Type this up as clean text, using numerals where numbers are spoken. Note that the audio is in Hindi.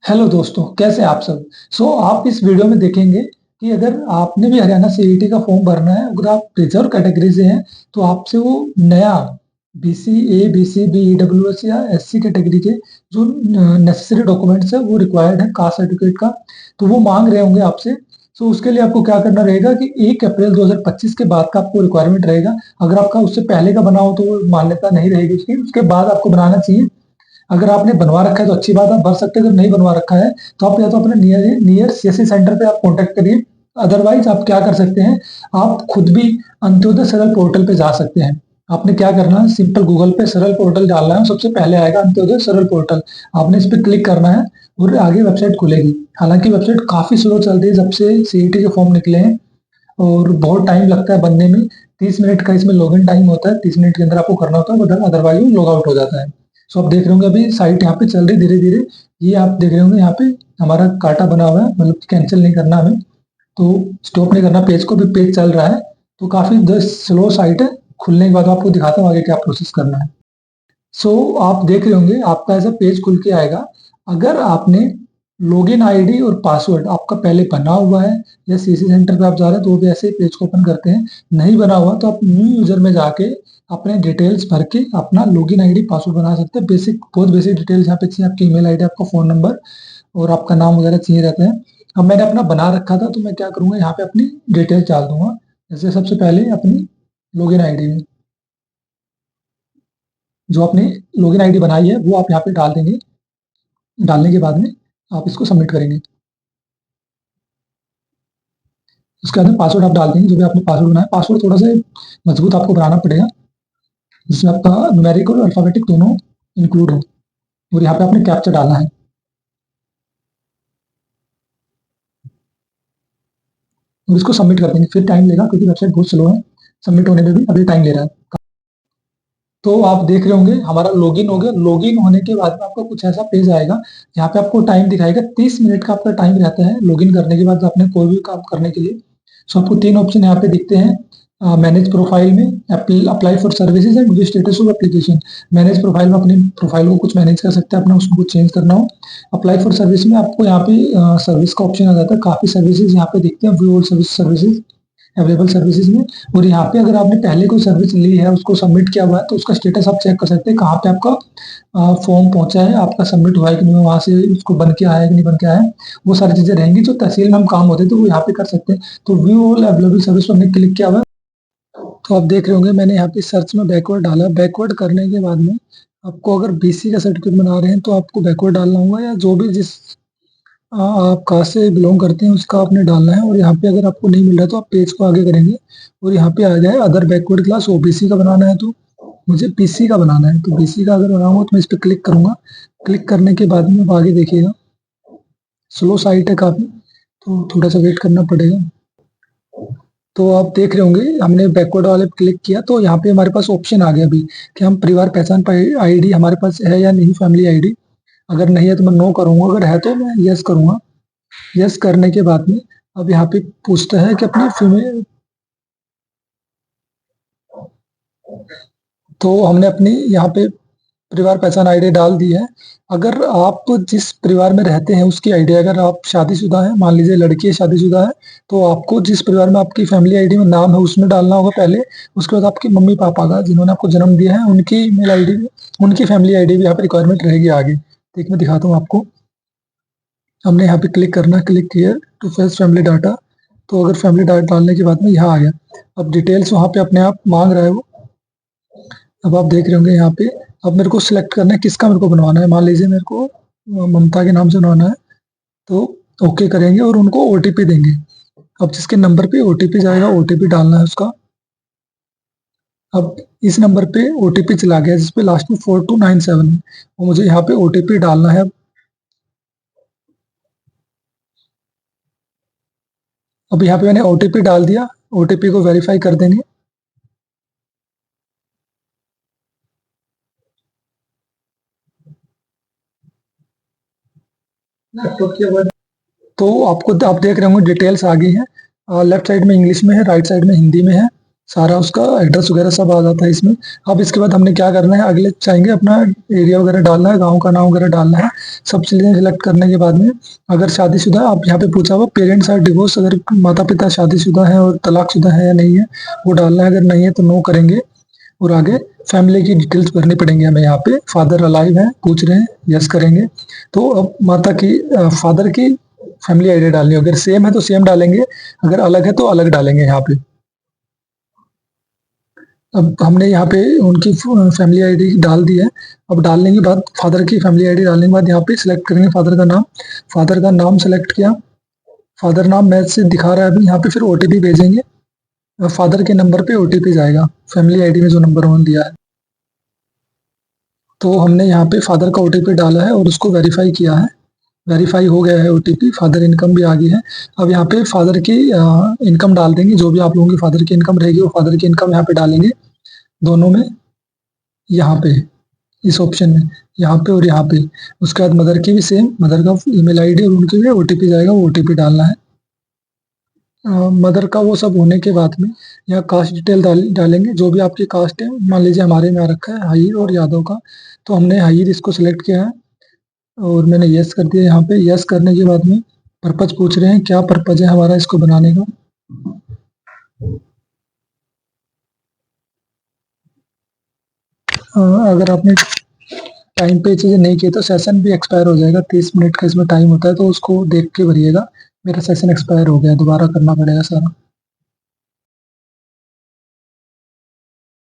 हेलो दोस्तों, कैसे हैं आप सब। आप इस वीडियो में देखेंगे कि अगर आपने भी हरियाणा सीईटी का फॉर्म भरना है, अगर आप रिजर्व कैटेगरी से हैं तो आपसे वो नया बीसी ए, बीसी बी, ईडब्ल्यूएस या एससी कैटेगरी के जो नेसेसरी डॉक्यूमेंट्स है वो रिक्वायर्ड है कास्ट सर्टिफिकेट का, तो वो मांग रहे होंगे आपसे। उसके लिए आपको क्या करना रहेगा कि 1 अप्रैल 2025 के बाद का आपको रिक्वायरमेंट रहेगा। अगर आपका उससे पहले का बना हो तो वो मान्यता नहीं रहेगी उसकी, उसके बाद आपको बनाना चाहिए। अगर आपने बनवा रखा है तो अच्छी बात है, आप भर सकते हैं। अगर नहीं बनवा रखा है तो आप या तो अपने नियर नियर सीएससी सेंटर पे आप कांटेक्ट करिए। अदरवाइज आप क्या कर सकते हैं, आप खुद भी अंत्योदय सरल पोर्टल पे जा सकते हैं। आपने क्या करना है, सिंपल गूगल पे सरल पोर्टल डालना है, सबसे पहले आएगा अंत्योदय सरल पोर्टल। आपने इस पर क्लिक करना है और आगे वेबसाइट खुलेगी। हालांकि वेबसाइट काफी स्लो चल रही है जब से सीईटी के फॉर्म निकले हैं, और बहुत टाइम लगता है बनने में। 30 मिनट का इसमें लॉगिन टाइम होता है, 30 मिनट के अंदर आपको करना होता है, अदरवाइज वो लॉग आउट हो जाता है। आप देख रहे होंगे अभी साइट यहाँ पे चल रही धीरे धीरे। ये आप देख रहे होंगे यहाँ पे हमारा काटा बना हुआ है, मतलब कैंसिल नहीं करना हमें, तो स्टॉप नहीं करना पेज को भी, पेज चल रहा है। तो काफी स्लो साइट है। खुलने के बाद आपको दिखाता हूँ आगे क्या प्रोसेस करना है। आप देख रहे होंगे आपका ऐसा पेज खुल के आएगा। अगर आपने लॉगिन आईडी और पासवर्ड आपका पहले बना हुआ है या सीसी सेंटर पे आप जा रहे हैं तो वो भी ऐसे ही पेज को ओपन करते हैं। नहीं बना हुआ तो आप न्यू यूजर में जाके अपने डिटेल्स भर के अपना लॉगिन आईडी पासवर्ड बना सकते हैं। बेसिक, बहुत बेसिक डिटेल्स यहाँ पे चाहिए, आपकी ईमेल आईडी, आपका फोन नंबर और आपका नाम वगैरह चाहिए रहता है। अब मैंने अपना बना रखा था तो मैं क्या करूंगा, यहाँ पे अपनी डिटेल्स डाल दूंगा। जैसे सबसे पहले अपनी लॉगिन आईडी में जो आपने लॉगिन आईडी बनाई है वो आप यहाँ पे डाल देंगे। डालने के बाद में आप इसको सबमिट करेंगे। उसके बाद में पासवर्ड आप डाल देंगे, जो भी आपने पासवर्ड बनाया। पासवर्ड थोड़ा सा मजबूत आपको बनाना पड़ेगा, जिसमें आपका न्यूमेरिक और अल्फाबेटिक दोनों इंक्लूड हो। और यहाँ पे आपने कैप्चा डालना है और इसको सबमिट कर देंगे। फिर टाइम लेगा क्योंकि वेबसाइट बहुत स्लो है, सबमिट होने में भी अभी टाइम ले रहा है। तो आप देख रहे होंगे हमारा लॉगिन हो गया। लॉगिन होने के बाद में आपको कुछ ऐसा पेज आएगा, यहाँ पे आपको टाइम दिखाएगा। 30 मिनट का आपका टाइम रहता है लॉगिन करने के बाद आपने कोई भी काम करने के लिए। आपको 3 ऑप्शन यहाँ पे दिखते हैं। मैनेज प्रोफाइल में apply for services and view status of application. Manage profile में अपनी प्रोफाइल को कुछ मैनेज कर सकते हैं, अपना उसको कुछ चेंज करना हो। अप्लाई फॉर सर्विस में आपको यहाँ पे सर्विस का ऑप्शन आ जाता है। काफी सर्विसेज यहाँ पे दिखते हैं, view all services available services में। और यहाँ पे अगर आपने पहले कोई सर्विस ली है, उसको सबमिट किया हुआ है, तो उसका स्टेटस आप चेक कर सकते हैं, कहाँ पे आपका फॉर्म पहुंचा है, आपका सबमिट हुआ है कि नहीं, वहां से उसको बन के आया है कि नहीं बन के आया है। वो सारी चीजें रहेंगी। जो तहसील में हम काम होते हैं तो वो यहाँ पे कर सकते हैं। तो व्यू ऑल अवेलेबल सर्विस पर हमने क्लिक किया हुआ है। तो आप देख रहे होंगे मैंने यहाँ पे सर्च में बैकवर्ड डाला। बैकवर्ड करने के बाद में आपको अगर बीसी का सर्टिफिकेट बना रहे हैं तो आपको बैकवर्ड डालना होगा, या जो भी जिस आप कहाँ से बिलोंग करते हैं उसका आपने डालना है। और यहाँ पे अगर आपको नहीं मिल रहा है तो आप पेज को आगे करेंगे और यहाँ पे आ जाए अदर बैकवर्ड क्लास। ओबीसी का बनाना है तो मुझे बीसी का बनाना है, तो बीसी का अगर बनाऊंगा तो मैं इस पर क्लिक करूंगा। क्लिक करने के बाद में आप आगे देखिएगा, स्लो साइट है काफी, तो थोड़ा सा वेट करना पड़ेगा। तो आप देख रहे होंगे हमने बैकवर्ड वाले पे क्लिक किया तो यहाँ पे हमारे पास ऑप्शन आ गया अभी कि हम परिवार पहचान आईडी हमारे पास है या नहीं, फैमिली आईडी। अगर नहीं है तो मैं नो करूंगा, अगर है तो मैं यस करूंगा। यस करने के बाद में अब यहाँ पे पूछता है कि अपनी फीमेल, तो हमने अपनी यहाँ पे परिवार पहचान आईडी डाल दी है। अगर आप जिस परिवार में रहते हैं उसकी आईडी, अगर आप शादीशुदा हैं, मान लीजिए लड़की है शादीशुदा है, तो आपको जिस परिवार में आपकी फैमिली आईडी में नाम है उसमें डालना होगा पहले। उसके बाद आपके मम्मी पापा का, जिन्होंने आपको जन्म दिया है, उनकी ईमेल आईडी, उनकी फैमिली आईडी भी यहाँ पे रिक्वायरमेंट रहेगी आगे। ठीक, मैं दिखाता हूँ आपको। हमने यहाँ पे क्लिक करना, क्लिक किया टू फेच फैमिली डाटा। तो अगर फैमिली डाटा डालने के बाद में यहाँ आ गया। अब डिटेल्स वहाँ पे अपने आप मांग रहा है वो। अब आप देख रहे होंगे यहाँ पे, अब मेरे को सिलेक्ट करना है किसका मेरे को बनवाना है। मान लीजिए मेरे को ममता के नाम से बनवाना है, तो ओके करेंगे और उनको ओटीपी देंगे। अब जिसके नंबर पे ओटीपी जाएगा, ओटीपी डालना है उसका। अब इस नंबर पे ओटीपी चला गया जिसपे लास्ट में 4297 है, और मुझे यहाँ पे ओटीपी डालना है। अब यहाँ पे मैंने ओटीपी डाल दिया, ओटीपी को वेरीफाई कर देंगे। तो आपको, आप देख रहे होंगे डिटेल्स आ गई है। लेफ्ट साइड में इंग्लिश में है, राइट साइड में हिंदी में है। सारा उसका एड्रेस वगैरह सब आ जाता है इसमें। अब इसके बाद हमने क्या करना है, अगले चाहेंगे अपना एरिया वगैरह डालना है, गाँव का नाम वगैरह डालना है। सब चीज़ें सिलेक्ट करने के बाद में अगर शादीशुदा आप यहाँ पे पूछा हुआ पेरेंट्स आर डिवोर्स, अगर माता-पिता शादीशुदा हैं और तलाकशुदा है या नहीं है, वो डालना है। अगर नहीं है तो नो करेंगे और आगे फैमिली की डिटेल्स भरनी पड़ेंगी हमें यहाँ पे। फादर अलाइव हैं, पूछ रहे हैं, यस करेंगे। तो अब माता की फादर की फैमिली आईडी डालनी है। अगर सेम है तो सेम डालेंगे, अगर अलग है तो अलग डालेंगे यहाँ पे। अब हमने यहाँ पे उनकी फैमिली आईडी डाल दी है। अब डालने के बाद फादर की फैमिली आईडी डालने के बाद यहाँ पे सिलेक्ट करेंगे फादर का नाम। फादर का नाम सेलेक्ट किया, फादर नाम मैच से दिखा रहा है अभी। यहाँ पे फिर ओटीपी भेजेंगे, फादर के नंबर पे ओटीपी जाएगा, फैमिली आईडी में जो नंबर उन्होंने दिया है। तो हमने यहाँ पे फादर का ओटीपी डाला है और उसको वेरीफाई किया है। वेरीफाई हो गया है ओटीपी, फादर इनकम भी आ गई है। अब यहाँ पे फादर की इनकम डाल देंगे, जो भी आप लोगों की फादर की इनकम रहेगी वो फादर की इनकम यहाँ पे डालेंगे, दोनों में, यहाँ पे इस ऑप्शन में, यहाँ पे और यहाँ पे। उसके बाद मदर की भी सेम, मदर का ईमेल आईडी और उनके भी ओटीपी जाएगा, वो ओटीपी डालना है। मदर का वो सब होने के बाद में यहाँ कास्ट डिटेल डालेंगे, जो भी आपकी कास्ट है। मान लीजिए हमारे में आ रखा है हाइर और यादव का, तो हमने हाइर इसको सिलेक्ट किया है और मैंने यस कर दिया। यहाँ पे यस करने के बाद में पर्पज पूछ रहे हैं, क्या पर्पज है हमारा इसको बनाने का। अगर आपने टाइम पे चीज़ें नहीं की तो सेशन भी एक्सपायर हो जाएगा। 30 मिनट का इसमें टाइम होता है, तो उसको देख के भरिएगा। मेरा सेशन एक्सपायर हो गया, दोबारा करना पड़ेगा सारा।